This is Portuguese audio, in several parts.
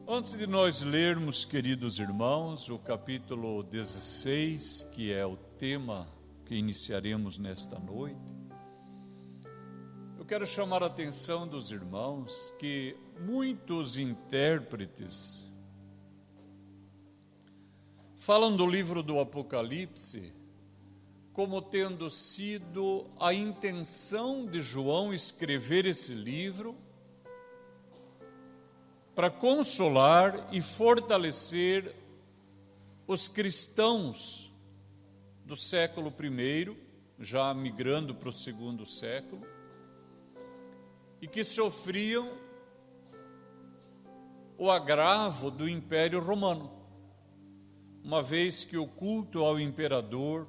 Antes de nós lermos, queridos irmãos, o capítulo 16, que é o tema que iniciaremos nesta noite, eu quero chamar a atenção dos irmãos que muitos intérpretes falam do livro do Apocalipse como tendo sido a intenção de João escrever esse livro para consolar e fortalecer os cristãos do século I, já migrando para o segundo século, e que sofriam o agravo do Império Romano, uma vez que o culto ao imperador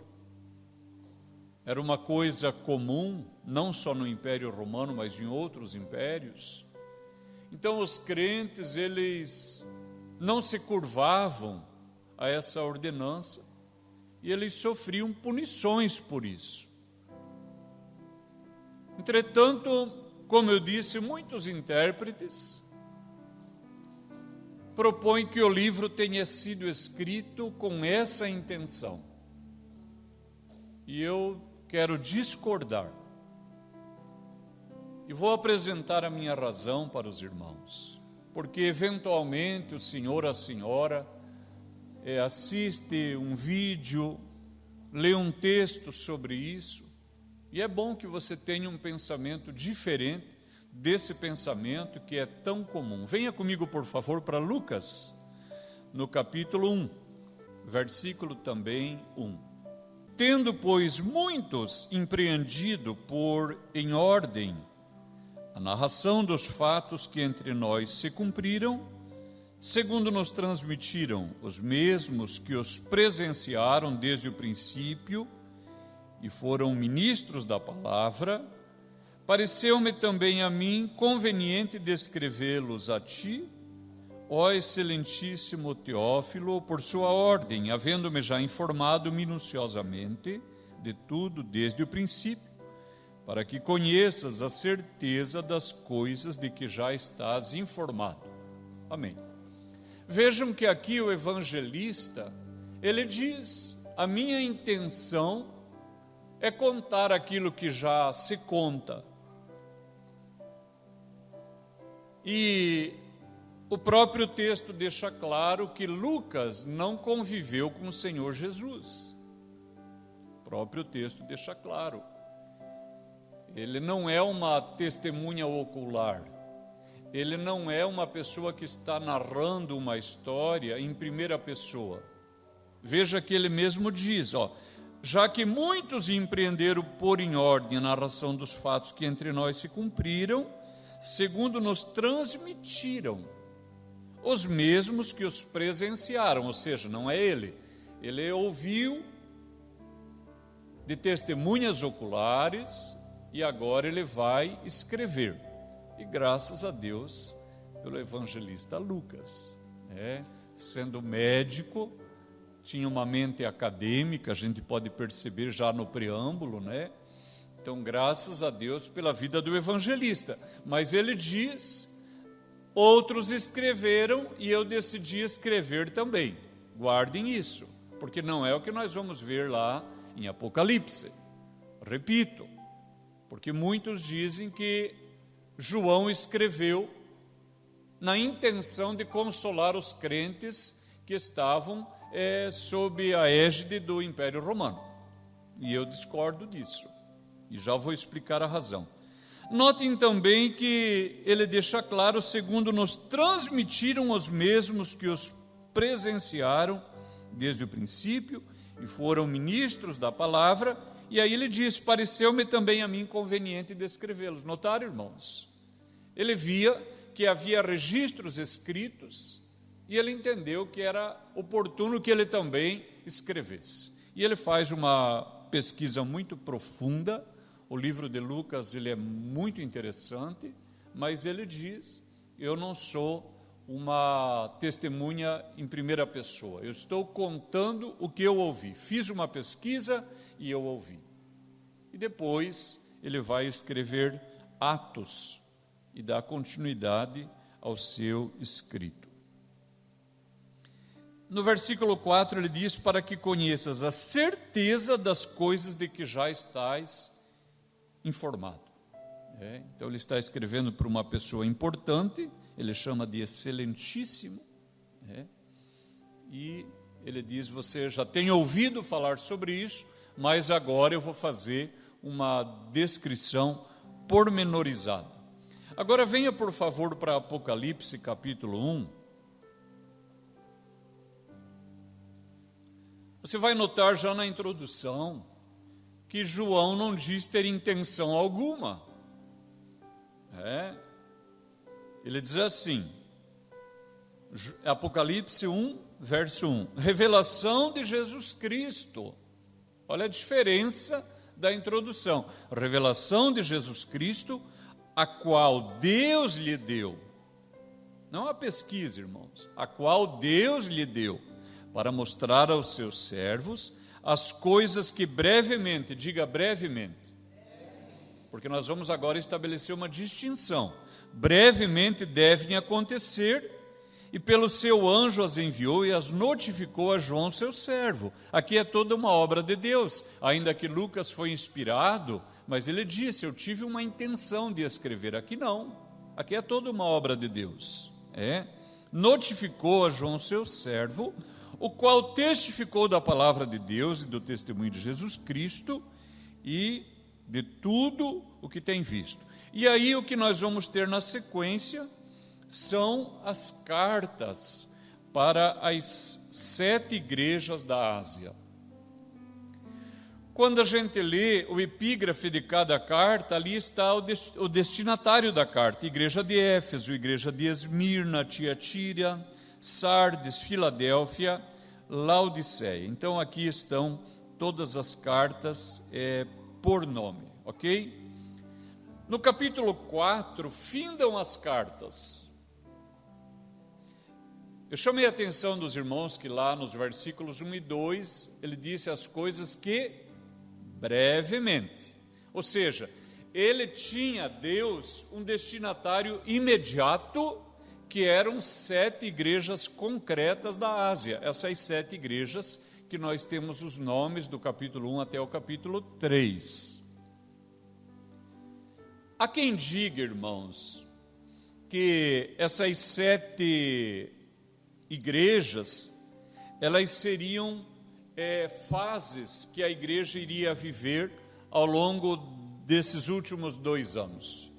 era uma coisa comum, não só no Império Romano, mas em outros impérios. Então os crentes, eles não se curvavam a essa ordenança e eles sofriam punições por isso. Entretanto, como eu disse, muitos intérpretes propõem que o livro tenha sido escrito com essa intenção. E eu quero discordar. E vou apresentar a minha razão para os irmãos, porque eventualmente o senhor, a senhora, assiste um vídeo, lê um texto sobre isso, e é bom que você tenha um pensamento diferente desse pensamento que é tão comum. Venha comigo, por favor, para Lucas, no capítulo 1, versículo também 1. Tendo, pois, muitos empreendido por em ordem a narração dos fatos que entre nós se cumpriram, segundo nos transmitiram os mesmos que os presenciaram desde o princípio e foram ministros da palavra, pareceu-me também a mim conveniente descrevê-los a ti, ó excelentíssimo Teófilo, por sua ordem, havendo-me já informado minuciosamente de tudo desde o princípio, para que conheças a certeza das coisas de que já estás informado. Amém. Vejam que aqui o evangelista, ele diz, a minha intenção é contar aquilo que já se conta. E o próprio texto deixa claro que Lucas não conviveu com o Senhor Jesus. O próprio texto deixa claro. Ele não é uma testemunha ocular. Ele não é uma pessoa que está narrando uma história em primeira pessoa. Veja que ele mesmo diz, já que muitos empreenderam por em ordem a narração dos fatos que entre nós se cumpriram, segundo nos transmitiram, os mesmos que os presenciaram, ou seja, não é ele. Ele ouviu de testemunhas oculares, e agora ele vai escrever. E graças a Deus pelo evangelista Lucas, sendo médico, tinha uma mente acadêmica, a gente pode perceber já no preâmbulo, Então, graças a Deus pela vida do evangelista. Mas ele diz, outros escreveram e eu decidi escrever também. Guardem isso, porque não é o que nós vamos ver lá em Apocalipse. Repito, porque muitos dizem que João escreveu na intenção de consolar os crentes que estavam sob a égide do Império Romano. E eu discordo disso. E já vou explicar a razão. Notem também que ele deixa claro, segundo nos transmitiram os mesmos que os presenciaram desde o princípio e foram ministros da palavra. E aí ele diz, pareceu-me também a mim conveniente descrevê-los. Notaram, irmãos? Ele via que havia registros escritos e ele entendeu que era oportuno que ele também escrevesse. E ele faz uma pesquisa muito profunda. O livro de Lucas, ele é muito interessante, mas ele diz, eu não sou uma testemunha em primeira pessoa. Eu estou contando o que eu ouvi. Fiz uma pesquisa e eu ouvi. E depois ele vai escrever Atos e dar continuidade ao seu escrito. No versículo 4 ele diz: para que conheças a certeza das coisas de que já estás informado. Então ele está escrevendo para uma pessoa importante, ele chama de excelentíssimo, e ele diz: você já tem ouvido falar sobre isso, mas agora eu vou fazer uma descrição pormenorizada. Agora venha, por favor, para Apocalipse capítulo 1. Você vai notar já na introdução que João não diz ter intenção alguma. Ele diz assim, Apocalipse 1, verso 1, revelação de Jesus Cristo. Olha a diferença da introdução. Revelação de Jesus Cristo, a qual Deus lhe deu. Não a pesquisa, irmãos. A qual Deus lhe deu, para mostrar aos seus servos as coisas que brevemente, diga brevemente, porque nós vamos agora estabelecer uma distinção. Brevemente devem acontecer, e pelo seu anjo as enviou e as notificou a João, seu servo. Aqui é toda uma obra de Deus, ainda que Lucas foi inspirado, mas ele disse: eu tive uma intenção de escrever. Aqui não, aqui é toda uma obra de Deus. Notificou a João, seu servo, o qual testificou da palavra de Deus e do testemunho de Jesus Cristo e de tudo o que tem visto. E aí o que nós vamos ter na sequência são as cartas para as 7 igrejas da Ásia. Quando a gente lê o epígrafe de cada carta, ali está o destinatário da carta: igreja de Éfeso, igreja de Esmirna, Tiatira, Sardes, Filadélfia, Laodiceia. Então aqui estão todas as cartas por nome, ok? No capítulo 4, findam as cartas. Eu chamei a atenção dos irmãos que lá nos versículos 1 e 2, ele disse as coisas que brevemente. Ou seja, ele tinha, Deus, um destinatário imediato, que eram 7 igrejas concretas da Ásia. Essas 7 igrejas que nós temos os nomes do capítulo 1 até o capítulo 3. Há quem diga, irmãos, que essas 7 igrejas, elas seriam fases que a igreja iria viver ao longo desses últimos 2 anos.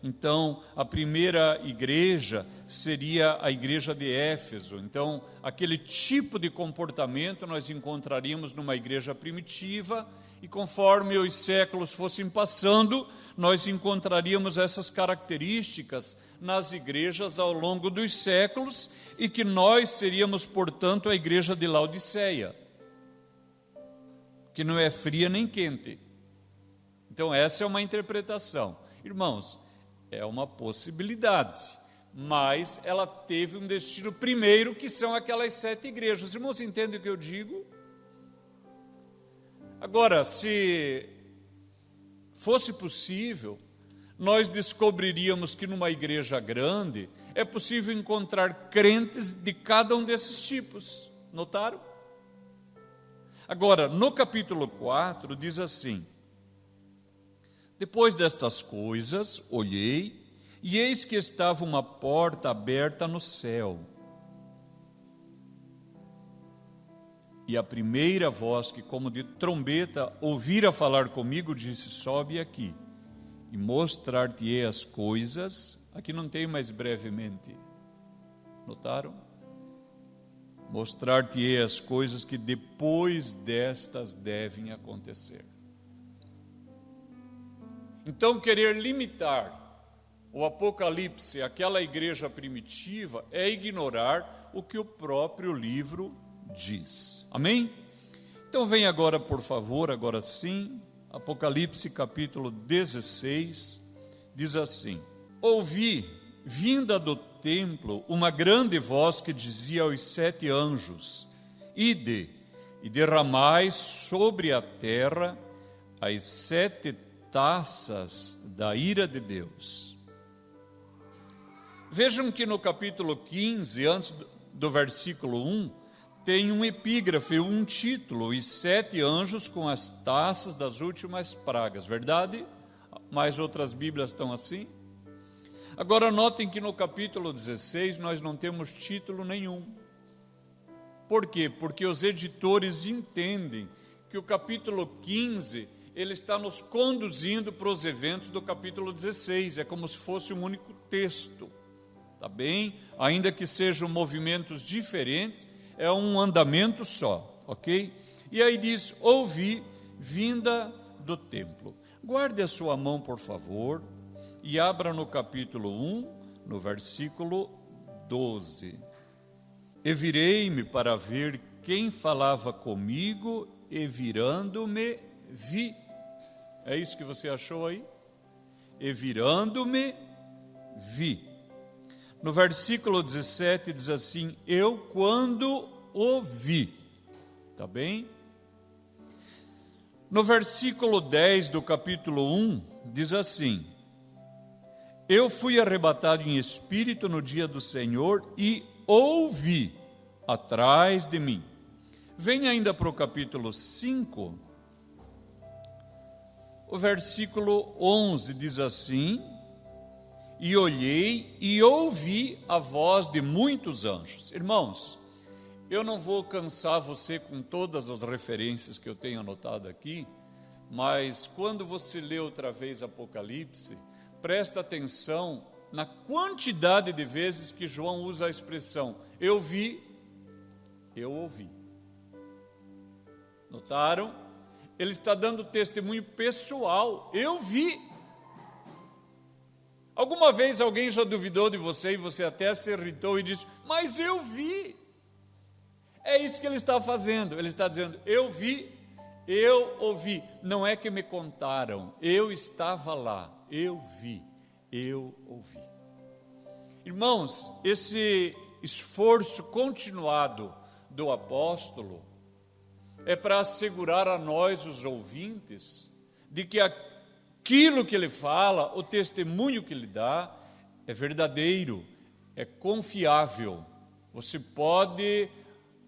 Então, a primeira igreja seria a igreja de Éfeso. Então, aquele tipo de comportamento nós encontraríamos numa igreja primitiva, e conforme os séculos fossem passando, nós encontraríamos essas características nas igrejas ao longo dos séculos, e que nós seríamos, portanto, a igreja de Laodiceia, que não é fria nem quente. Então, essa é uma interpretação. Irmãos, é uma possibilidade, mas ela teve um destino primeiro, que são aquelas 7 igrejas. Os irmãos entendem o que eu digo? Agora, se fosse possível, nós descobriríamos que numa igreja grande é possível encontrar crentes de cada um desses tipos. Notaram? Agora, no capítulo 4, diz assim: depois destas coisas, olhei, e eis que estava uma porta aberta no céu. E a primeira voz, que como de trombeta ouvira falar comigo, disse: sobe aqui, e mostrar-te-ei as coisas. Aqui não tem mais brevemente. Notaram? Mostrar-te-ei as coisas que depois destas devem acontecer. Então, querer limitar o Apocalipse àquela igreja primitiva é ignorar o que o próprio livro diz. Amém? Então vem agora, por favor, agora sim, Apocalipse capítulo 16, diz assim: ouvi, vinda do templo, uma grande voz que dizia aos 7 anjos: ide, e derramai sobre a terra as 7 taças da ira de Deus. Vejam que no capítulo 15, antes do versículo 1, tem um epígrafe, um título, e 7 anjos com as taças das últimas pragas, verdade? Mas outras Bíblias estão assim. Agora notem que no capítulo 16 nós não temos título nenhum. Por quê? Porque os editores entendem que o capítulo 15, ele está nos conduzindo para os eventos do capítulo 16, é como se fosse um único texto, tá bem? Ainda que sejam movimentos diferentes, é um andamento só, ok? E aí diz, ouvi vinda do templo. Guarde a sua mão, por favor, e abra no capítulo 1, no versículo 12. E virei-me para ver quem falava comigo, e virando-me, vi. É isso que você achou aí? E virando-me, vi. No versículo 17 diz assim, eu quando ouvi. Tá bem? No versículo 10 do capítulo 1, diz assim, eu fui arrebatado em espírito no dia do Senhor e ouvi atrás de mim. Vem ainda para o capítulo 5, o versículo 11 diz assim, e olhei e ouvi a voz de muitos anjos. Irmãos, eu não vou cansar você com todas as referências que eu tenho anotado aqui, mas quando você lê outra vez Apocalipse, presta atenção na quantidade de vezes que João usa a expressão, eu vi, eu ouvi. Notaram? Ele está dando testemunho pessoal, eu vi. Alguma vez alguém já duvidou de você e você até se irritou e disse, mas eu vi. É isso que ele está fazendo, ele está dizendo, eu vi, eu ouvi. Não é que me contaram, eu estava lá, eu vi, eu ouvi. Irmãos, esse esforço continuado do apóstolo é para assegurar a nós, os ouvintes, de que aquilo que ele fala, o testemunho que ele dá, é verdadeiro, é confiável. Você pode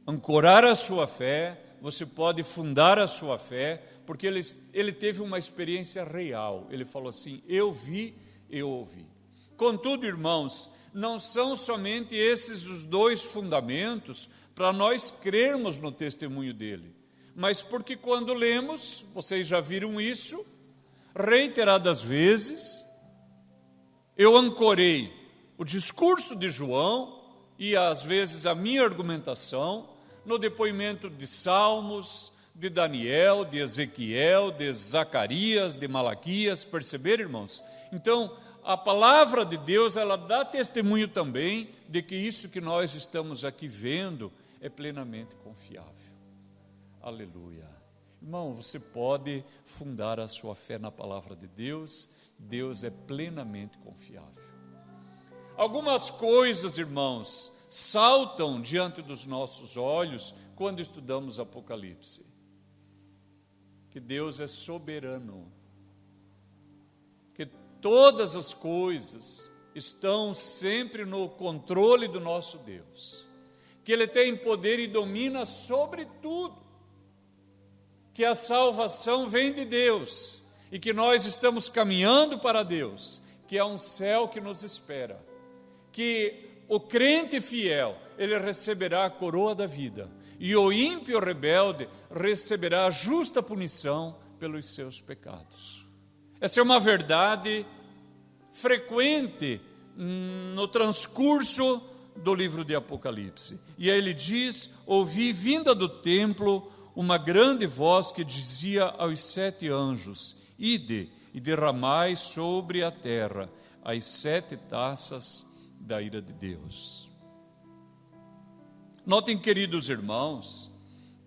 ancorar a sua fé, você pode fundar a sua fé, porque ele teve uma experiência real. Ele falou assim, eu vi, eu ouvi. Contudo, irmãos, não são somente esses os dois fundamentos para nós crermos no testemunho dele, mas porque quando lemos, vocês já viram isso, reiteradas vezes, eu ancorei o discurso de João e às vezes a minha argumentação no depoimento de Salmos, de Daniel, de Ezequiel, de Zacarias, de Malaquias, perceberam, irmãos? Então, a palavra de Deus, ela dá testemunho também de que isso que nós estamos aqui vendo é plenamente confiável. Aleluia. Irmão, você pode fundar a sua fé na palavra de Deus, Deus é plenamente confiável. Algumas coisas, irmãos, saltam diante dos nossos olhos quando estudamos Apocalipse. Que Deus é soberano, que todas as coisas estão sempre no controle do nosso Deus, que Ele tem poder e domina sobre tudo, que a salvação vem de Deus e que nós estamos caminhando para Deus, que há um céu que nos espera, que o crente fiel, ele receberá a coroa da vida e o ímpio rebelde receberá a justa punição pelos seus pecados. Essa é uma verdade frequente no transcurso do livro de Apocalipse. E aí ele diz, ouvi vinda do templo uma grande voz que dizia aos 7 anjos, ide e derramai sobre a terra as 7 taças da ira de Deus. Notem, queridos irmãos,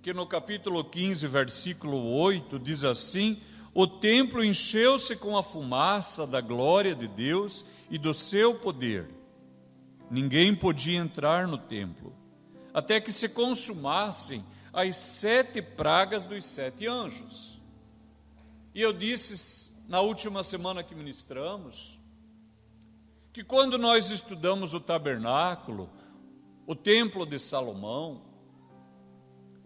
que no capítulo 15, versículo 8, diz assim, o templo encheu-se com a fumaça da glória de Deus e do seu poder. Ninguém podia entrar no templo, até que se consumassem as 7 pragas dos 7 anjos. E eu disse na última semana que ministramos, que quando nós estudamos o tabernáculo, o templo de Salomão,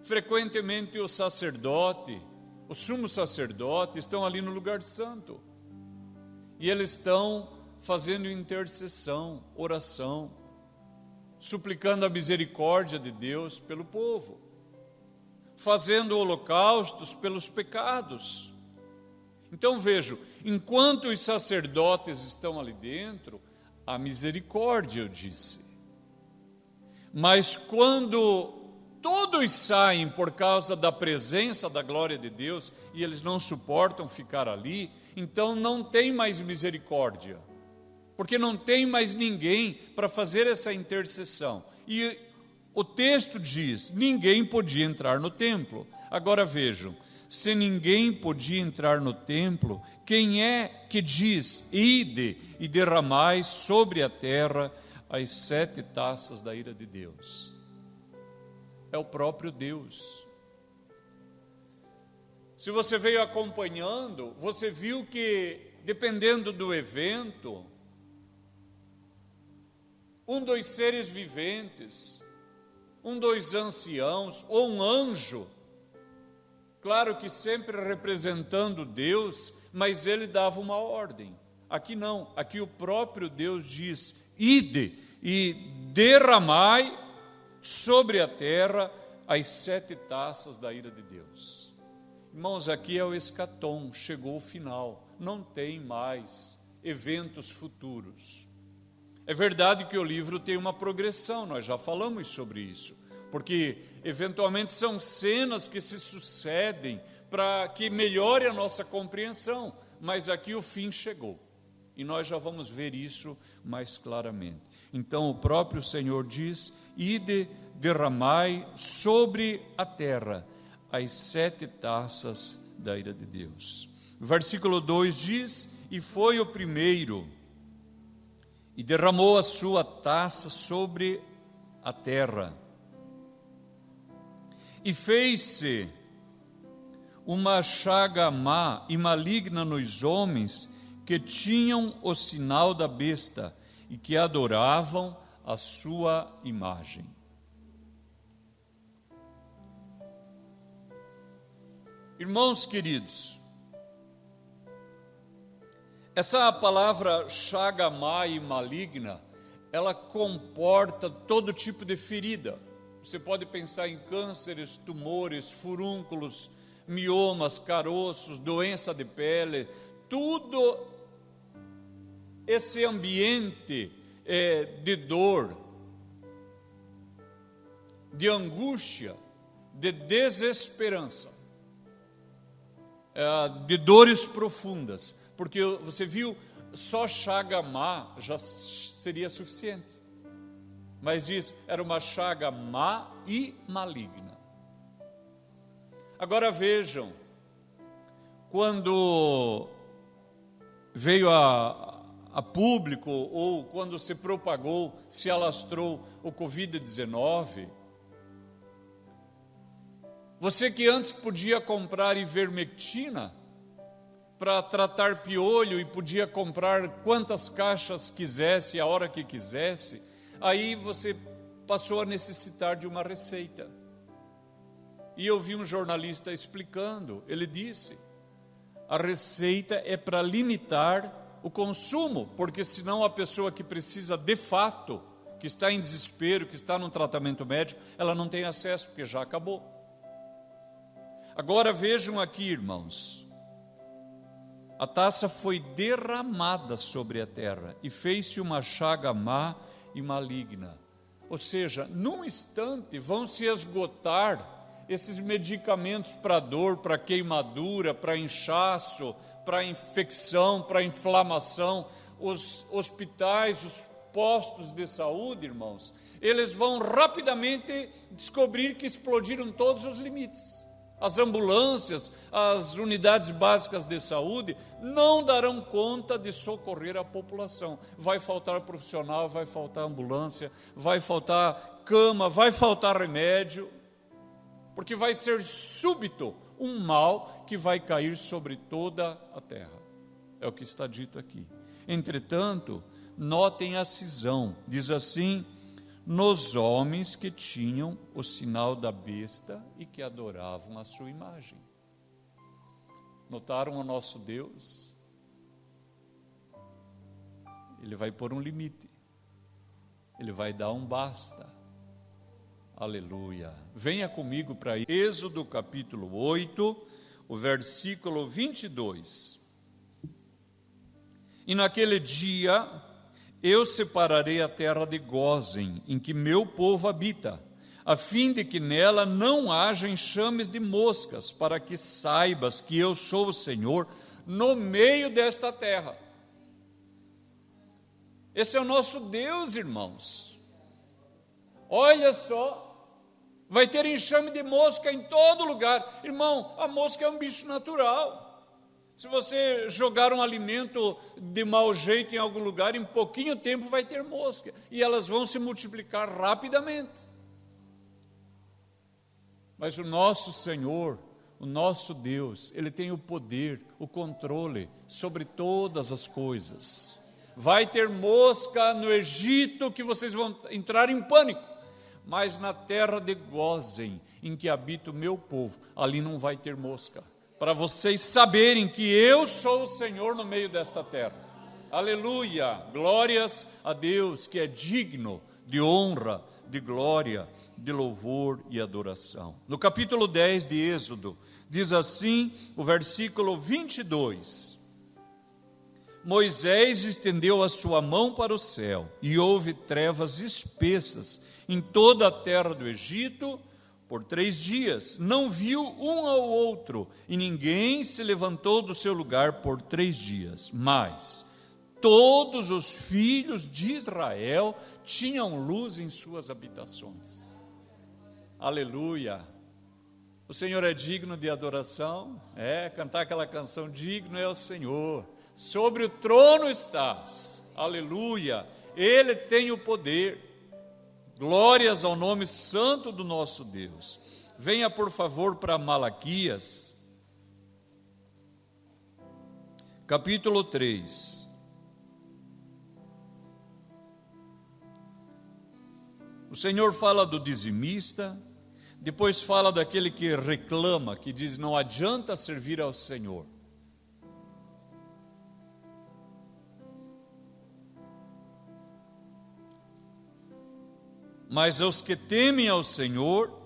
frequentemente o sacerdote, o sumo sacerdote, estão ali no lugar santo. E eles estão fazendo intercessão, oração, suplicando a misericórdia de Deus pelo povo, fazendo holocaustos pelos pecados. Então vejam, enquanto os sacerdotes estão ali dentro, há misericórdia, eu disse. Mas quando todos saem por causa da presença da glória de Deus e eles não suportam ficar ali, então não tem mais misericórdia, porque não tem mais ninguém para fazer essa intercessão. E o texto diz, ninguém podia entrar no templo. Agora vejam, se ninguém podia entrar no templo, quem é que diz, ide e derramai sobre a terra as 7 taças da ira de Deus? É o próprio Deus. Se você veio acompanhando, você viu que, dependendo do evento, um dos seres viventes, um dos anciãos, ou um anjo, claro que sempre representando Deus, mas ele dava uma ordem. Aqui não, aqui o próprio Deus diz, ide e derramai sobre a terra as 7 taças da ira de Deus. Irmãos, aqui é o escatom, chegou o final, não tem mais eventos futuros. É verdade que o livro tem uma progressão, nós já falamos sobre isso, porque eventualmente são cenas que se sucedem para que melhore a nossa compreensão, mas aqui o fim chegou, e nós já vamos ver isso mais claramente. Então o próprio Senhor diz, ide derramai sobre a terra as 7 taças da ira de Deus. O versículo 2 diz, e foi o primeiro, e derramou a sua taça sobre a terra, e fez-se uma chaga má e maligna nos homens que tinham o sinal da besta e que adoravam a sua imagem. Irmãos queridos, essa palavra chaga má e maligna, ela comporta todo tipo de ferida. Você pode pensar em cânceres, tumores, furúnculos, miomas, caroços, doença de pele, tudo esse ambiente de dor, de angústia, de desesperança, de dores profundas, porque você viu, só chaga má já seria suficiente, mas diz, era uma chaga má e maligna. Agora vejam, quando veio a público, ou quando se propagou, se alastrou o Covid-19, você que antes podia comprar ivermectina para tratar piolho e podia comprar quantas caixas quisesse, a hora que quisesse, aí você passou a necessitar de uma receita. E eu vi um jornalista explicando, ele disse, a receita é para limitar o consumo, porque senão a pessoa que precisa de fato, que está em desespero, que está num tratamento médico, ela não tem acesso, porque já acabou. Agora vejam aqui, irmãos, a taça foi derramada sobre a terra e fez-se uma chaga má e maligna. Ou seja, num instante vão se esgotar esses medicamentos para dor, para queimadura, para inchaço, para infecção, para inflamação. Os hospitais, os postos de saúde, irmãos, eles vão rapidamente descobrir que explodiram todos os limites. As ambulâncias, as unidades básicas de saúde não darão conta de socorrer a população. Vai faltar profissional, vai faltar ambulância, vai faltar cama, vai faltar remédio, porque vai ser súbito um mal que vai cair sobre toda a terra. É o que está dito aqui. Entretanto, notem a cisão. Diz assim, nos homens que tinham o sinal da besta e que adoravam a sua imagem. Notaram o nosso Deus? Ele vai pôr um limite. Ele vai dar um basta. Aleluia. Venha comigo para Êxodo capítulo 8, o versículo 22. E naquele dia eu separarei a terra de Gósen, em que meu povo habita, a fim de que nela não haja enxames de moscas, para que saibas que eu sou o Senhor no meio desta terra. Esse é o nosso Deus, irmãos. Olha só, vai ter enxame de mosca em todo lugar. Irmão, a mosca é um bicho natural. Se você jogar um alimento de mau jeito em algum lugar, em pouquinho tempo vai ter mosca. E elas vão se multiplicar rapidamente. Mas o nosso Senhor, o nosso Deus, Ele tem o poder, o controle sobre todas as coisas. Vai ter mosca no Egito que vocês vão entrar em pânico, mas na terra de Gósen, em que habita o meu povo, ali não vai ter mosca, para vocês saberem que eu sou o Senhor no meio desta terra. Aleluia, glórias a Deus, que é digno de honra, de glória, de louvor e adoração. No capítulo 10 de Êxodo, diz assim o versículo 22: Moisés estendeu a sua mão para o céu, e houve trevas espessas em toda a terra do Egito por 3 dias. Não viu um ao outro, e ninguém se levantou do seu lugar por 3 dias. Mas todos os filhos de Israel tinham luz em suas habitações. Aleluia! O Senhor é digno de adoração. Cantar aquela canção, digno é o Senhor. Sobre o trono estás, aleluia, Ele tem o poder, glórias ao nome santo do nosso Deus. Venha por favor para Malaquias, capítulo 3. O Senhor fala do dizimista, depois fala daquele que reclama, que diz não adianta servir ao Senhor. Mas aos que temem ao Senhor,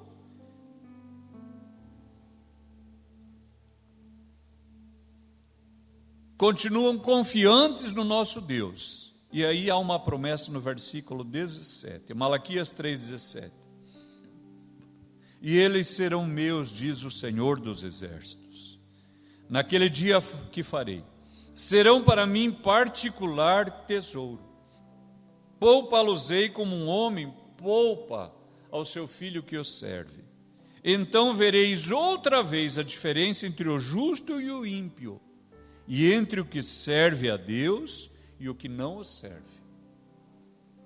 continuam confiantes no nosso Deus. E aí há uma promessa no versículo 17, Malaquias 3,17. E eles serão meus, diz o Senhor dos Exércitos. Naquele dia que farei, serão para mim particular tesouro. Poupa-los-ei como um homem poupa ao seu filho que o serve. Então vereis outra vez a diferença entre o justo e o ímpio, e entre o que serve a Deus e o que não o serve.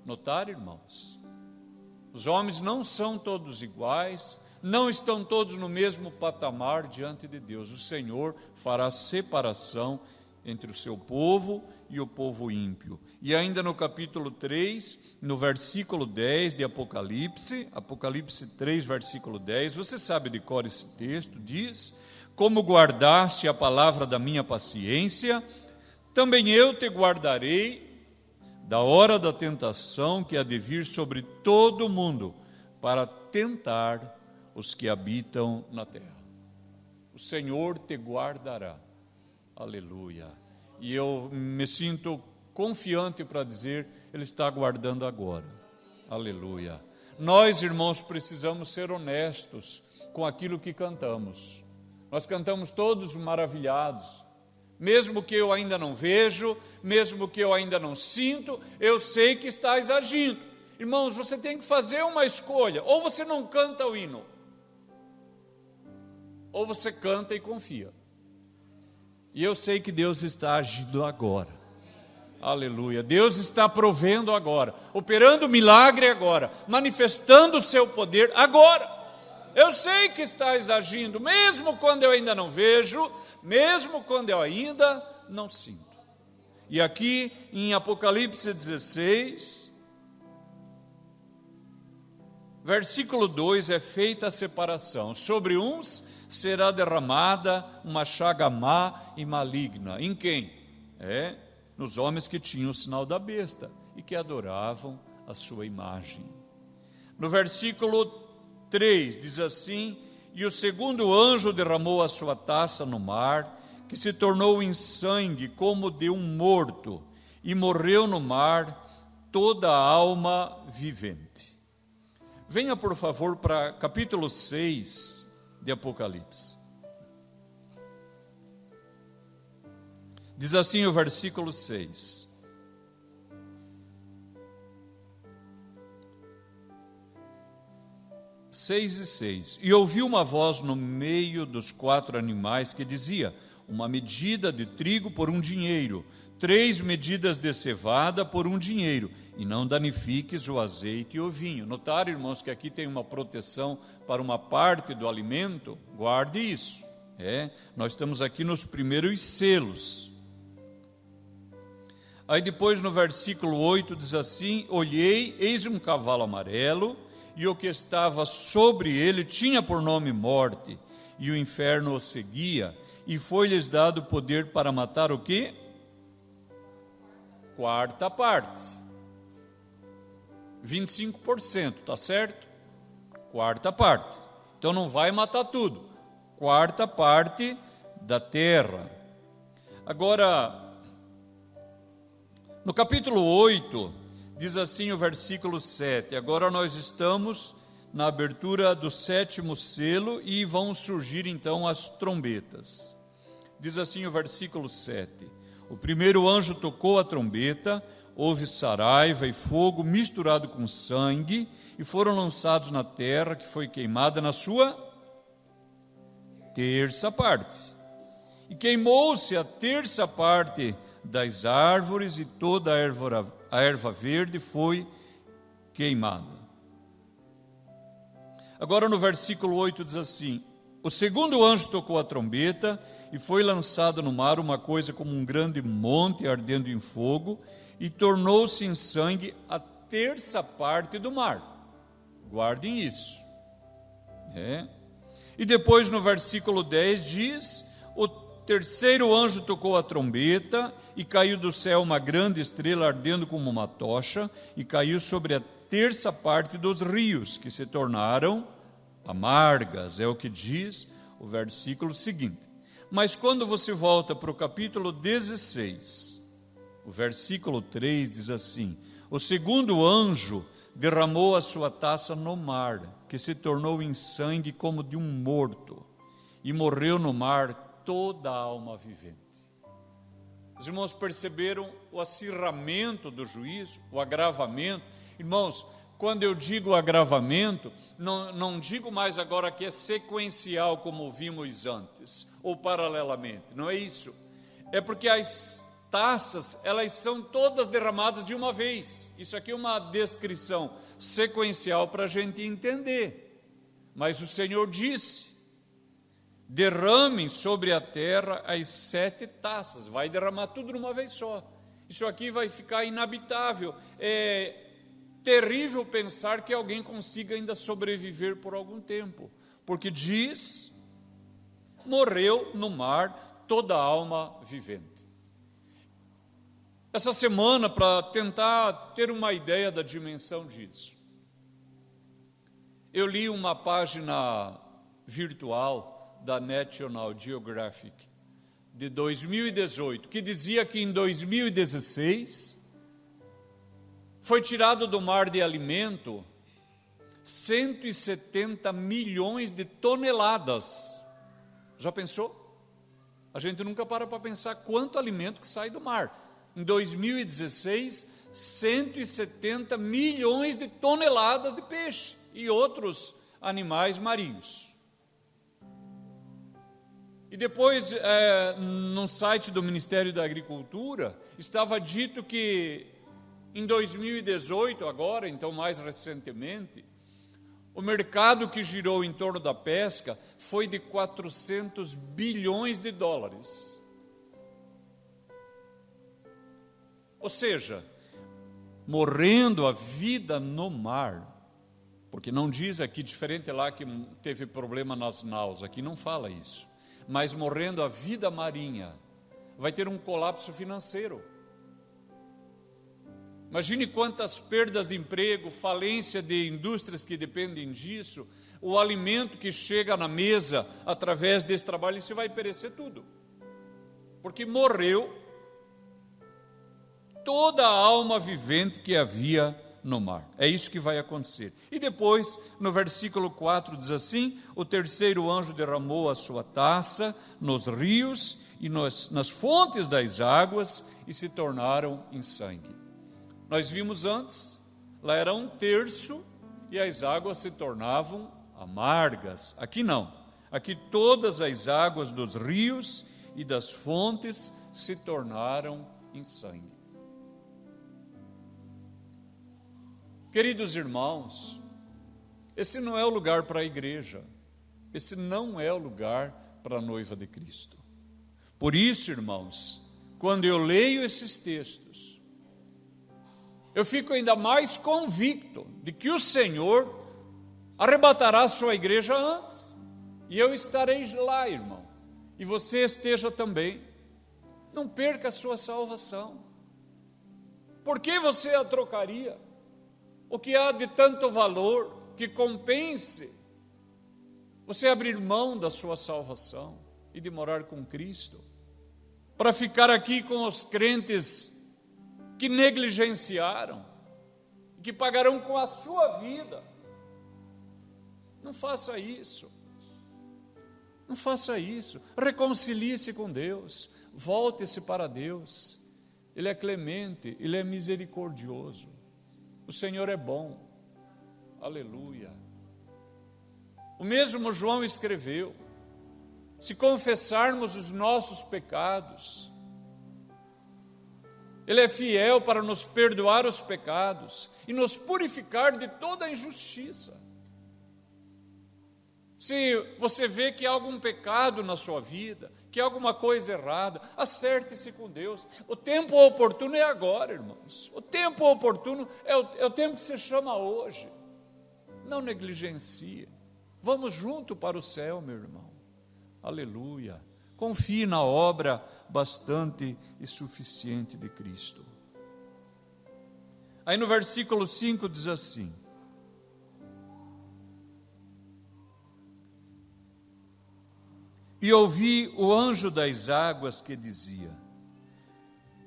Notaram, irmãos? Os homens não são todos iguais, não estão todos no mesmo patamar diante de Deus. O Senhor fará separação entre o seu povo e o povo ímpio. E ainda no capítulo 3, no versículo 10 de Apocalipse 3, versículo 10, você sabe de cor esse texto, diz: como guardaste a palavra da minha paciência, também eu te guardarei da hora da tentação que há de vir sobre todo o mundo, para tentar os que habitam na terra. O Senhor te guardará. Aleluia. E eu me sinto confiante para dizer, Ele está guardando agora. Aleluia. Nós, irmãos, precisamos ser honestos com aquilo que cantamos. Nós cantamos todos maravilhados. Mesmo que eu ainda não vejo, mesmo que eu ainda não sinto, eu sei que estás agindo. Irmãos, você tem que fazer uma escolha. Ou você não canta o hino, ou você canta e confia. E eu sei que Deus está agindo agora. Aleluia. Deus está provendo agora, operando milagre agora, manifestando o seu poder agora. Eu sei que estás agindo, mesmo quando eu ainda não vejo, mesmo quando eu ainda não sinto. E aqui em Apocalipse 16, Versículo 2, é feita a separação. Sobre uns será derramada uma chaga má e maligna. Em quem? Nos homens que tinham o sinal da besta e que adoravam a sua imagem. No versículo 3 diz assim: e o segundo anjo derramou a sua taça no mar, que se tornou em sangue como de um morto, e morreu no mar toda a alma vivente. Venha, por favor, para capítulo 6 de Apocalipse. Diz assim o versículo 6. E ouvi uma voz no meio dos 4 animais que dizia: uma medida de trigo por 1 dinheiro, 3 medidas de cevada por 1 dinheiro, e não danifiques o azeite e o vinho. Notaram, irmãos, que aqui tem uma proteção para uma parte do alimento? Guarde isso. Nós estamos aqui nos primeiros selos. Aí depois no versículo 8 diz assim: olhei, eis um cavalo amarelo, e o que estava sobre ele tinha por nome Morte, e o inferno o seguia, e foi-lhes dado poder para matar o quê? 1/4 parte. 25%, tá certo? 1/4 parte. Então não vai matar tudo. 1/4 parte da terra. Agora, no capítulo 8, diz assim o versículo 7, agora nós estamos na abertura do 7º selo e vão surgir então as trombetas. Diz assim o versículo 7, o primeiro anjo tocou a trombeta, houve saraiva e fogo misturado com sangue, e foram lançados na terra, que foi queimada na sua 1/3 parte. E queimou-se a 1/3 parte das árvores, e toda a erva verde foi queimada. Agora no versículo 8 diz assim: o segundo anjo tocou a trombeta, e foi lançada no mar uma coisa como um grande monte ardendo em fogo, e tornou-se em sangue a 1/3 parte do mar. Guardem isso. E depois no versículo 10 diz: o terceiro anjo tocou a trombeta, e caiu do céu uma grande estrela ardendo como uma tocha, e caiu sobre a 1/3 parte dos rios, que se tornaram amargas, é o que diz o versículo seguinte. Mas quando você volta para o capítulo 16, o versículo 3 diz assim: o segundo anjo derramou a sua taça no mar, que se tornou em sangue como de um morto, e morreu no mar toda a alma vivente. Os irmãos perceberam o acirramento do juízo, o agravamento? Irmãos, quando eu digo agravamento, não digo mais agora que é sequencial como vimos antes, ou paralelamente, não é isso. É porque as taças, elas são todas derramadas de uma vez. Isso aqui é uma descrição sequencial para a gente entender. Mas o Senhor disse: derramem sobre a terra as 7 taças, vai derramar tudo de uma vez só. Isso aqui vai ficar inabitável. É terrível pensar que alguém consiga ainda sobreviver por algum tempo, porque diz: morreu no mar toda a alma vivente. Essa semana, para tentar ter uma ideia da dimensão disso, eu li uma página virtual da National Geographic de 2018, que dizia que em 2016 foi tirado do mar de alimento 170 milhões de toneladas. Já pensou? A gente nunca para pensar quanto alimento que sai do mar. Em 2016, 170 milhões de toneladas de peixe e outros animais marinhos. E depois, no site do Ministério da Agricultura, estava dito que em 2018, agora, então mais recentemente, o mercado que girou em torno da pesca foi de 400 bilhões de dólares. Ou seja, morrendo a vida no mar, Porque não diz aqui, diferente lá que teve problema nas naus, aqui não fala isso. Mas morrendo a vida marinha, vai ter um colapso financeiro. Imagine quantas perdas de emprego, falência de indústrias que dependem disso, o alimento que chega na mesa através desse trabalho, isso vai perecer tudo. Porque morreu toda a alma vivente que havia no mar. É isso que vai acontecer. E depois, no versículo 4, diz assim: o terceiro anjo derramou a sua taça nos rios e nas fontes das águas e se tornaram em sangue. Nós vimos antes, lá era 1/3 e as águas se tornavam amargas. Aqui não. Aqui todas as águas dos rios e das fontes se tornaram em sangue. Queridos irmãos, esse não é o lugar para a igreja, esse não é o lugar para a noiva de Cristo. Por isso, irmãos, quando eu leio esses textos, eu fico ainda mais convicto de que o Senhor arrebatará a sua igreja antes, e eu estarei lá, irmão, e você esteja também. Não perca a sua salvação. Por que você a trocaria? O que há de tanto valor que compense você abrir mão da sua salvação e de morar com Cristo, para ficar aqui com os crentes que negligenciaram, que pagarão com a sua vida? Não faça isso. Não faça isso. Reconcilie-se com Deus. Volte-se para Deus. Ele é clemente, Ele é misericordioso. O Senhor é bom. Aleluia. O mesmo João escreveu: se confessarmos os nossos pecados, Ele é fiel para nos perdoar os pecados e nos purificar de toda a injustiça. Se você vê que há algum pecado na sua vida, que há alguma coisa errada, acerte-se com Deus. O tempo oportuno é agora, irmãos. O tempo oportuno é o tempo que se chama hoje. Não negligencie. Vamos junto para o céu, meu irmão. Aleluia. Confie na obra bastante e suficiente de Cristo. Aí no versículo 5 diz assim: e ouvi o anjo das águas que dizia: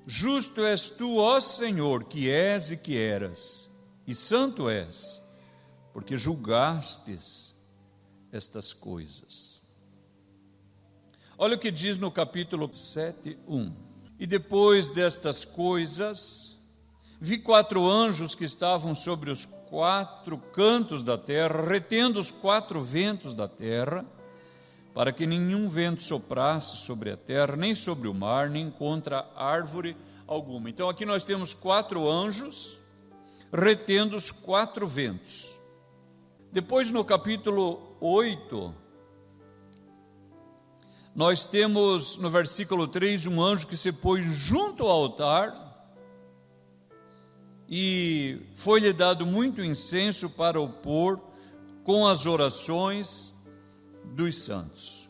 justo és tu, ó Senhor, que és e que eras, e santo és, porque julgastes estas coisas. Olha o que diz no capítulo 7:1. E depois destas coisas, vi 4 anjos que estavam sobre os 4 cantos da terra, retendo os 4 ventos da terra, para que nenhum vento soprasse sobre a terra, nem sobre o mar, nem contra árvore alguma. Então aqui nós temos 4 anjos retendo os 4 ventos. Depois no capítulo 8, nós temos no versículo 3 um anjo que se pôs junto ao altar e foi-lhe dado muito incenso para o pôr com as orações dos santos.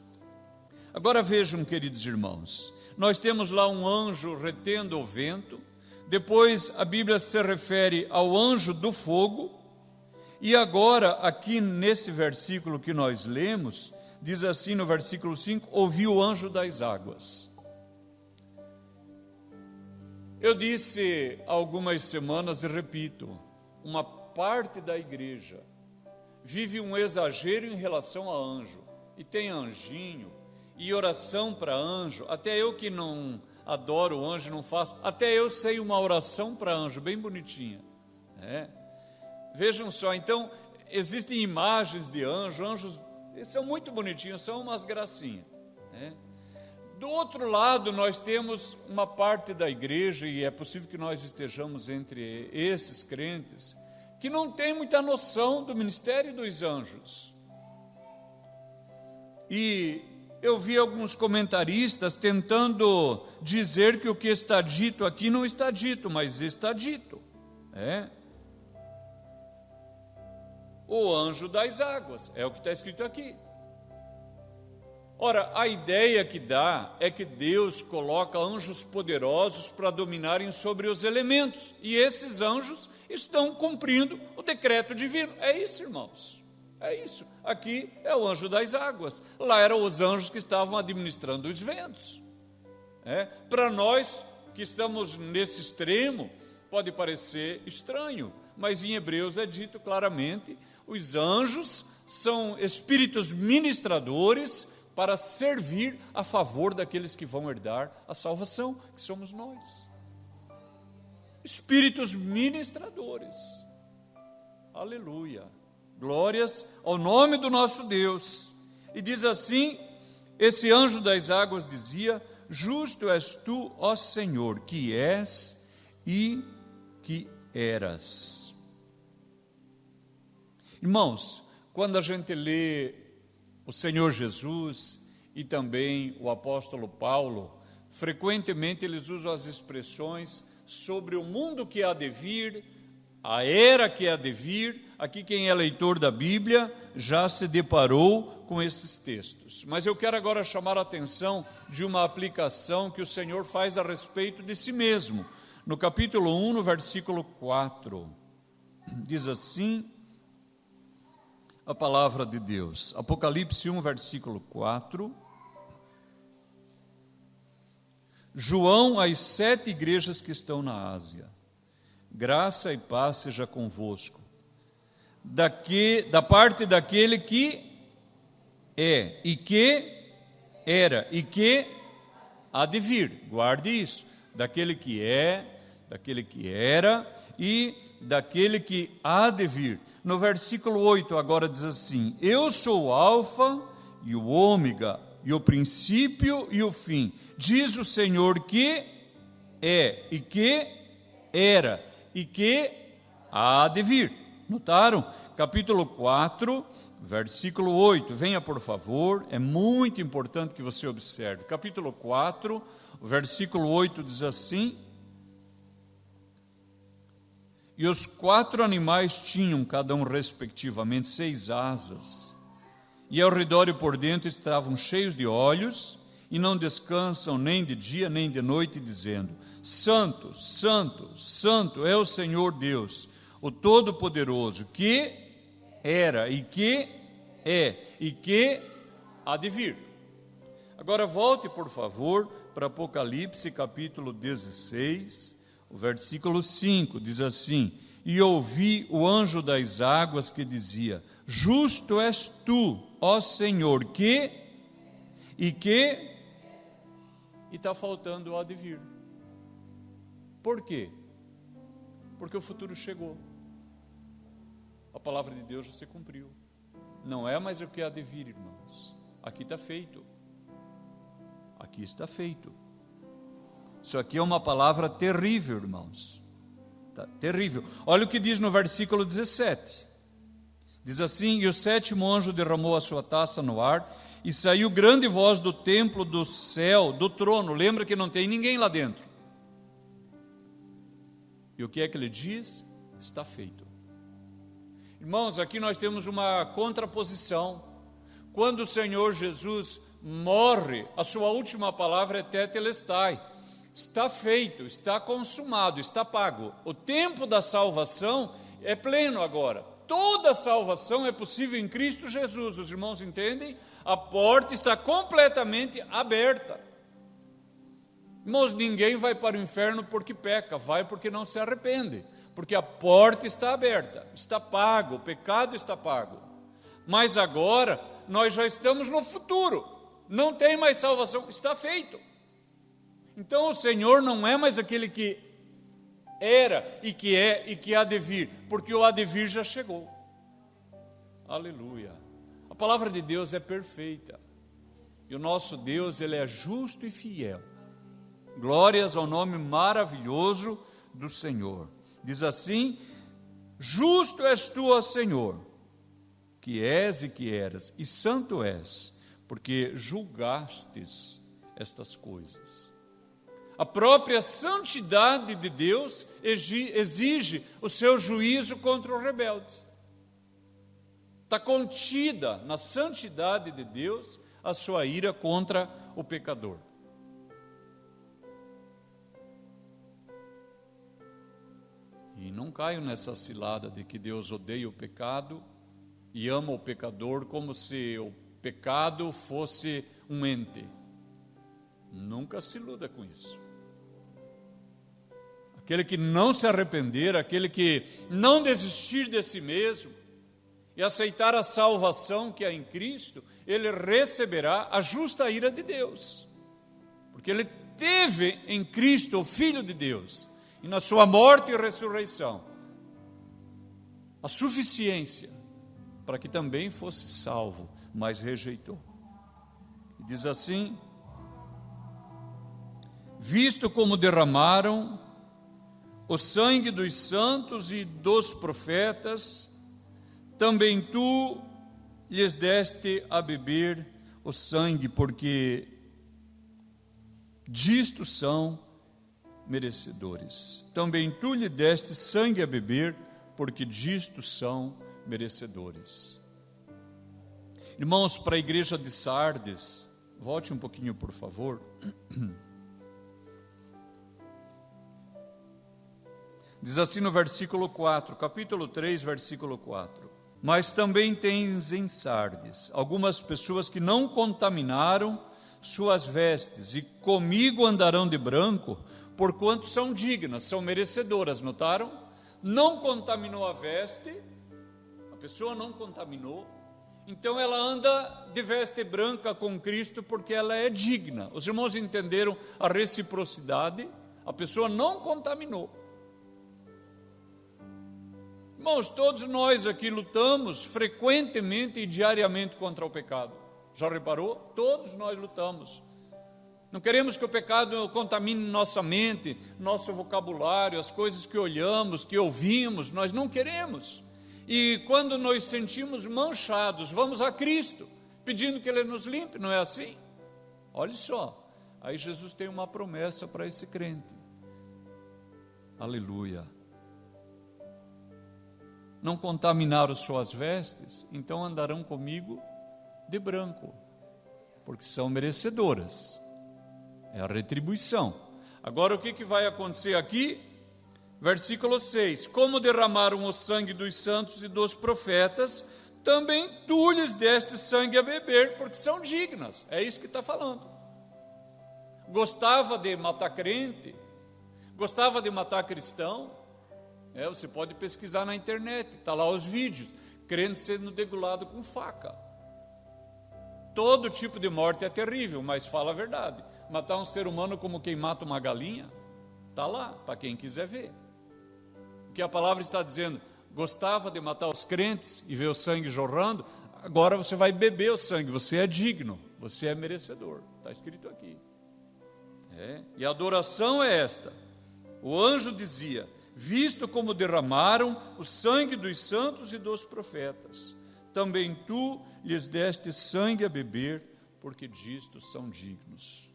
Agora vejam, queridos irmãos, nós temos lá um anjo retendo o vento, depois a Bíblia se refere ao anjo do fogo, e agora aqui nesse versículo que nós lemos, diz assim no versículo 5, ouvi o anjo das águas. Eu disse há algumas semanas e repito, uma parte da igreja vive um exagero em relação a anjo, e tem anjinho, e oração para anjo. Até eu que não adoro o anjo, não faço, até eu sei uma oração para anjo, bem bonitinha. Vejam só, então, existem imagens de anjos, eles são muito bonitinhos, são umas gracinhas. Do outro lado, nós temos uma parte da igreja, e é possível que nós estejamos entre esses crentes, que não tem muita noção do ministério dos anjos. E eu vi alguns comentaristas tentando dizer que o que está dito aqui não está dito, mas está dito. o anjo das águas, é o que está escrito aqui. Ora, a ideia que dá é que Deus coloca anjos poderosos para dominarem sobre os elementos, e esses anjos estão cumprindo o decreto divino. É isso, irmãos, é isso. Aqui é o anjo das águas, lá eram os anjos que estavam administrando os ventos. Para nós que estamos nesse extremo, pode parecer estranho, mas em Hebreus é dito claramente, os anjos são espíritos ministradores para servir a favor daqueles que vão herdar a salvação, que somos nós. Espíritos ministradores. Aleluia. Glórias ao nome do nosso Deus. E diz assim, esse anjo das águas dizia: justo és tu, ó Senhor, que és e que eras. Irmãos, quando a gente lê o Senhor Jesus e também o apóstolo Paulo, frequentemente eles usam as expressões sobre o mundo que há de vir, a era que há de vir. Aqui quem é leitor da Bíblia já se deparou com esses textos. Mas eu quero agora chamar a atenção de uma aplicação que o Senhor faz a respeito de si mesmo. No capítulo 1, no versículo 4, diz assim a palavra de Deus. Apocalipse 1, versículo 4. João, às 7 igrejas que estão na Ásia. Graça e paz seja convosco. Da parte daquele que é, e que era, e que há de vir. Guarde isso. Daquele que é, daquele que era e daquele que há de vir. No versículo 8 agora diz assim: eu sou o alfa e o ômega, e o princípio e o fim, diz o Senhor que é, e que era, e que há de vir. Notaram? Capítulo 4, versículo 8, venha por favor, é muito importante que você observe. Capítulo 4, versículo 8 diz assim: e os 4 animais tinham, cada um respectivamente, 6 asas, e ao redor e por dentro estavam cheios de olhos, e não descansam nem de dia nem de noite, dizendo: Santo, Santo, Santo é o Senhor Deus, o Todo-Poderoso, que era e que é e que há de vir. Agora volte, por favor, para Apocalipse capítulo 16, o versículo 5, diz assim: e ouvi o anjo das águas que dizia: justo és tu, ó Senhor, que e que, e está faltando o há de vir. Por quê? Porque o futuro chegou. A palavra de Deus já se cumpriu. Não é mais o que há de vir, irmãos. Aqui está feito. Aqui está feito. Isso aqui é uma palavra terrível, irmãos. Tá, terrível. Olha o que diz no versículo 17. Diz assim: e o 7º anjo derramou a sua taça no ar, e saiu grande voz do templo, do céu, do trono. Lembra que não tem ninguém lá dentro. E o que é que ele diz? Está feito. Irmãos, aqui nós temos uma contraposição. Quando o Senhor Jesus morre, a sua última palavra é tetelestai. Está feito, está consumado, está pago. O tempo da salvação é pleno agora. Toda a salvação é possível em Cristo Jesus. Os irmãos entendem? A porta está completamente aberta. Irmãos, ninguém vai para o inferno porque peca, vai porque não se arrepende, porque a porta está aberta, está pago, o pecado está pago. Mas agora nós já estamos no futuro, não tem mais salvação, está feito. Então o Senhor não é mais aquele que era e que é e que há de vir, porque o há de vir já chegou. Aleluia. A palavra de Deus é perfeita, e o nosso Deus, Ele é justo e fiel. Glórias ao nome maravilhoso do Senhor. Diz assim: justo és tu, ó Senhor, que és e que eras, e santo és, porque julgastes estas coisas. A própria santidade de Deus exige o seu juízo contra o rebelde. Está contida na santidade de Deus a sua ira contra o pecador. E não caio nessa cilada de que Deus odeia o pecado e ama o pecador como se o pecado fosse um ente. Nunca se iluda com isso. Aquele que não se arrepender, aquele que não desistir de si mesmo e aceitar a salvação que há em Cristo, ele receberá a justa ira de Deus. Porque ele teve em Cristo, o Filho de Deus, e na sua morte e ressurreição, a suficiência para que também fosse salvo, mas rejeitou. E diz assim: visto como derramaram o sangue dos santos e dos profetas, também tu lhes deste a beber o sangue, porque disto são merecedores. Também tu lhe deste sangue a beber, porque disto são merecedores. Irmãos, para a igreja de Sardes, volte um pouquinho, por favor. Diz assim no versículo 4, capítulo 3, versículo 4. Mas também tens em Sardes algumas pessoas que não contaminaram suas vestes, e comigo andarão de branco, porquanto são dignas, são merecedoras. Notaram? Não contaminou a veste, a pessoa não contaminou, então ela anda de veste branca com Cristo, porque ela é digna. Os irmãos entenderam a reciprocidade? A pessoa não contaminou. Irmãos, todos nós aqui lutamos frequentemente e diariamente contra o pecado. Já reparou? Todos nós lutamos. Não queremos que o pecado contamine nossa mente, nosso vocabulário, as coisas que olhamos, que ouvimos, nós não queremos. E quando nos sentimos manchados, vamos a Cristo, pedindo que Ele nos limpe, não é assim? Olha só, aí Jesus tem uma promessa para esse crente. Aleluia. Não contaminaram suas vestes, então andarão comigo de branco, porque são merecedoras. É a retribuição. Agora o que vai acontecer aqui? Versículo 6. Como derramaram o sangue dos santos e dos profetas, também tu lhes deste sangue a beber, porque são dignas. É isso que está falando. Gostava de matar crente? Gostava de matar cristão? Você pode pesquisar na internet, está lá os vídeos, crente sendo degolado com faca. Todo tipo de morte é terrível, mas fala a verdade. Matar um ser humano como quem mata uma galinha, está lá, para quem quiser ver. O que a palavra está dizendo, gostava de matar os crentes e ver o sangue jorrando, agora você vai beber o sangue, você é digno, você é merecedor, está escrito aqui. E a adoração é esta, o anjo dizia, visto como derramaram o sangue dos santos e dos profetas, também tu lhes deste sangue a beber, porque disto são dignos.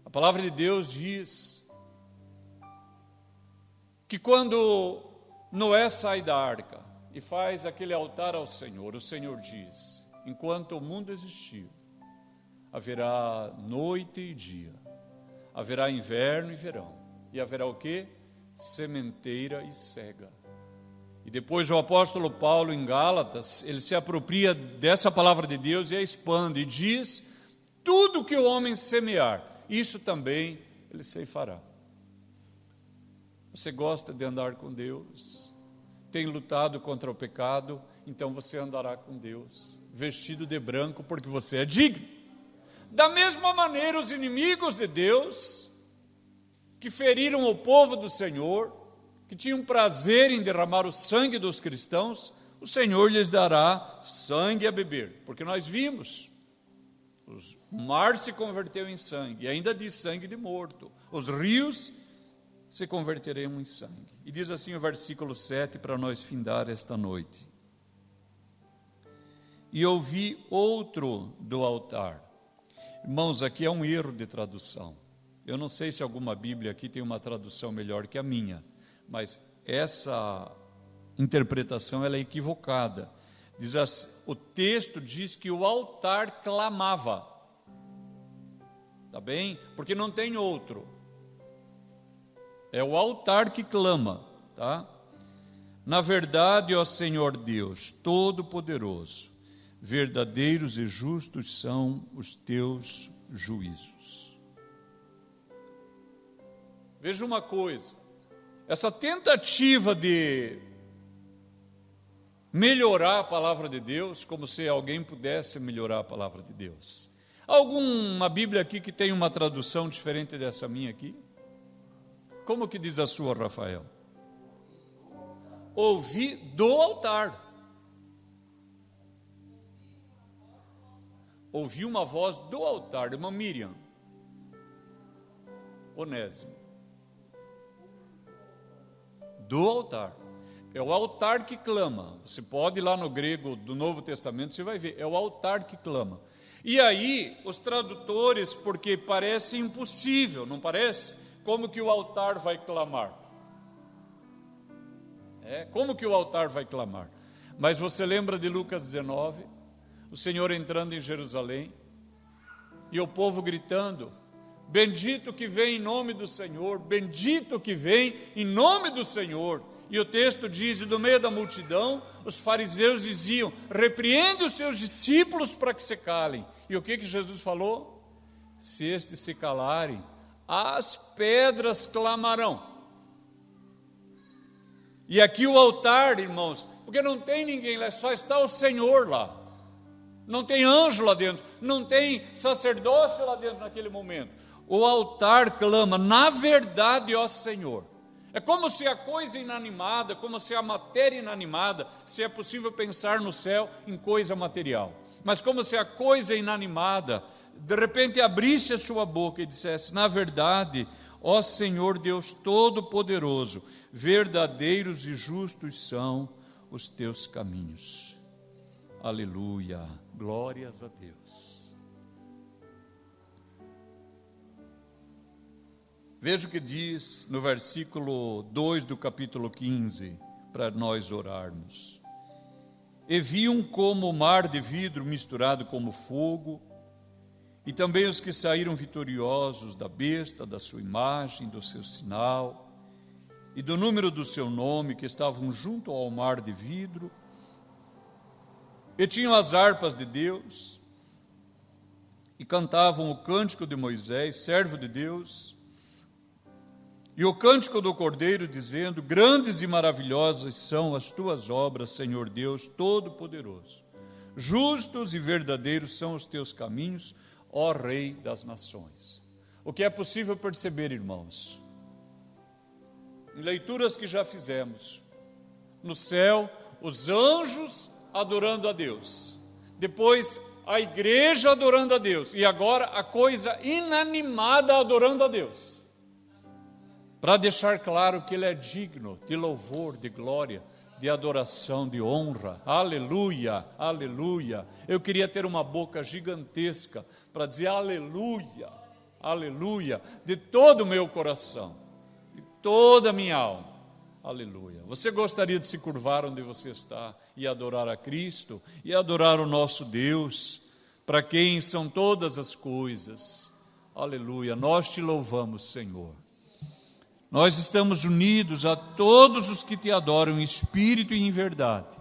A palavra de Deus diz que quando Noé sai da arca e faz aquele altar ao Senhor, o Senhor diz, enquanto o mundo existir, haverá noite e dia, haverá inverno e verão, e haverá o quê? Sementeira e cega. E depois o apóstolo Paulo em Gálatas, ele se apropria dessa palavra de Deus e a expande e diz, tudo que o homem semear, isso também ele ceifará. Você gosta de andar com Deus? Tem lutado contra o pecado? Então você andará com Deus, vestido de branco, porque você é digno. Da mesma maneira, os inimigos de Deus, que feriram o povo do Senhor, que tinham prazer em derramar o sangue dos cristãos, o Senhor lhes dará sangue a beber, porque nós vimos, o mar se converteu em sangue, e ainda diz sangue de morto, os rios se converterão em sangue. E diz assim o versículo 7, para nós findar esta noite. E ouvi outro do altar. Irmãos, aqui é um erro de tradução. Eu não sei se alguma Bíblia aqui tem uma tradução melhor que a minha, mas essa interpretação ela é equivocada. O texto diz que o altar clamava. Tá bem? Porque não tem outro. É o altar que clama, tá? Na verdade, ó Senhor Deus, Todo-Poderoso, verdadeiros e justos são os teus juízos. Veja uma coisa, essa tentativa de melhorar a palavra de Deus, como se alguém pudesse melhorar a palavra de Deus. Alguma Bíblia aqui que tem uma tradução diferente dessa minha aqui? Como que diz a sua, Rafael? Ouvi do altar. Ouvi uma voz do altar, irmã Miriam. Onésimo. Do altar. É o altar que clama. Você pode ir lá no grego do Novo Testamento, você vai ver. É o altar que clama. E aí, os tradutores, porque parece impossível, não parece? Como que o altar vai clamar? Como que o altar vai clamar? Mas você lembra de Lucas 19? O Senhor entrando em Jerusalém e o povo gritando: bendito que vem em nome do Senhor, bendito que vem em nome do Senhor. E o texto diz, do meio da multidão, os fariseus diziam: repreende os seus discípulos para que se calem. E o que Jesus falou? Se estes se calarem, as pedras clamarão. E aqui o altar, irmãos, porque não tem ninguém lá, só está o Senhor lá. Não tem anjo lá dentro, não tem sacerdócio lá dentro naquele momento. O altar clama, na verdade, ó Senhor. É como se a coisa inanimada, como se a matéria inanimada, se é possível pensar no céu em coisa material, mas como se a coisa inanimada, de repente abrisse a sua boca e dissesse: na verdade, ó Senhor Deus Todo-Poderoso, verdadeiros e justos são os teus caminhos. Aleluia, glórias a Deus. Veja o que diz no versículo 2 do capítulo 15, para nós orarmos. E viam como o mar de vidro misturado como fogo, e também os que saíram vitoriosos da besta, da sua imagem, do seu sinal, e do número do seu nome, que estavam junto ao mar de vidro, e tinham as harpas de Deus, e cantavam o cântico de Moisés, servo de Deus, e o cântico do Cordeiro, dizendo: grandes e maravilhosas são as tuas obras, Senhor Deus Todo-Poderoso. Justos e verdadeiros são os teus caminhos, ó Rei das nações. O que é possível perceber, irmãos, em leituras que já fizemos, no céu, os anjos adorando a Deus, depois a igreja adorando a Deus, e agora a coisa inanimada adorando a Deus, para deixar claro que Ele é digno de louvor, de glória, de adoração, de honra. Aleluia, aleluia. Eu queria ter uma boca gigantesca para dizer aleluia, aleluia, de todo o meu coração, de toda a minha alma. Aleluia. Você gostaria de se curvar onde você está e adorar a Cristo e adorar o nosso Deus, para quem são todas as coisas. Aleluia. Nós te louvamos, Senhor. Nós estamos unidos a todos os que te adoram em espírito e em verdade.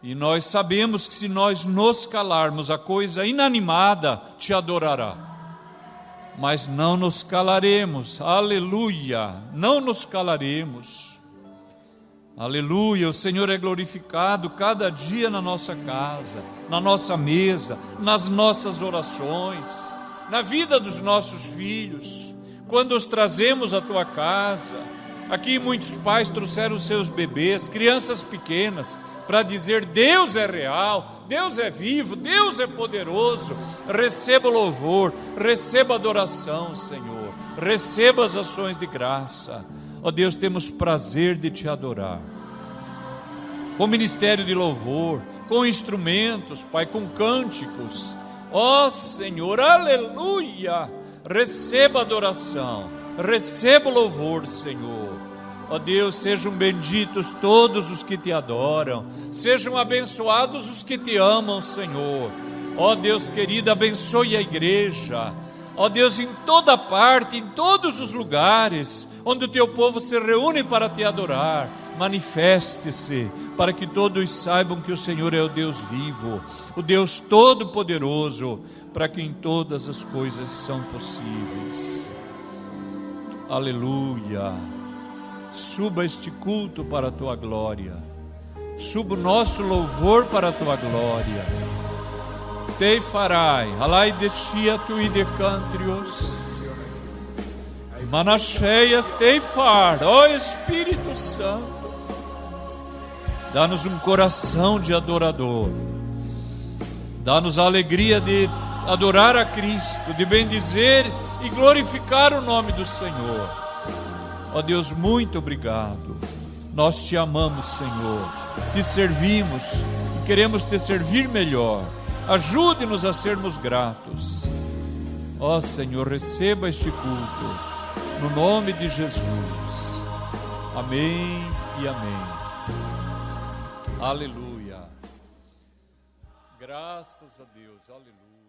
E nós sabemos que se nós nos calarmos, a coisa inanimada te adorará. Mas não nos calaremos, aleluia, não nos calaremos. Aleluia, o Senhor é glorificado cada dia na nossa casa, na nossa mesa, nas nossas orações, na vida dos nossos filhos. Quando os trazemos à tua casa, aqui muitos pais trouxeram seus bebês, crianças pequenas, para dizer: Deus é real, Deus é vivo, Deus é poderoso. Receba o louvor, receba a adoração, Senhor, receba as ações de graça. Ó Deus, temos prazer de te adorar, com ministério de louvor, com instrumentos, Pai, com cânticos. Ó Senhor, aleluia. Receba a adoração, receba o louvor, Senhor. Ó Deus, sejam benditos todos os que te adoram, sejam abençoados os que te amam, Senhor. Ó Deus querido, abençoe a igreja. Ó Deus, em toda parte, em todos os lugares onde o teu povo se reúne para te adorar, manifeste-se, para que todos saibam que o Senhor é o Deus vivo, o Deus todo-poderoso, para quem todas as coisas são possíveis. Aleluia. Suba este culto para a tua glória, suba o nosso louvor para a tua glória. Te farai, alai descia tu e decantrios, manacheias te far, ó Espírito Santo, dá-nos um coração de adorador, dá-nos a alegria de adorar a Cristo, de bendizer e glorificar o nome do Senhor. Ó Deus, muito obrigado. Nós te amamos, Senhor, te servimos e queremos te servir melhor. Ajude-nos a sermos gratos. Ó Senhor, receba este culto, no nome de Jesus. Amém e amém. Aleluia. Graças a Deus, aleluia.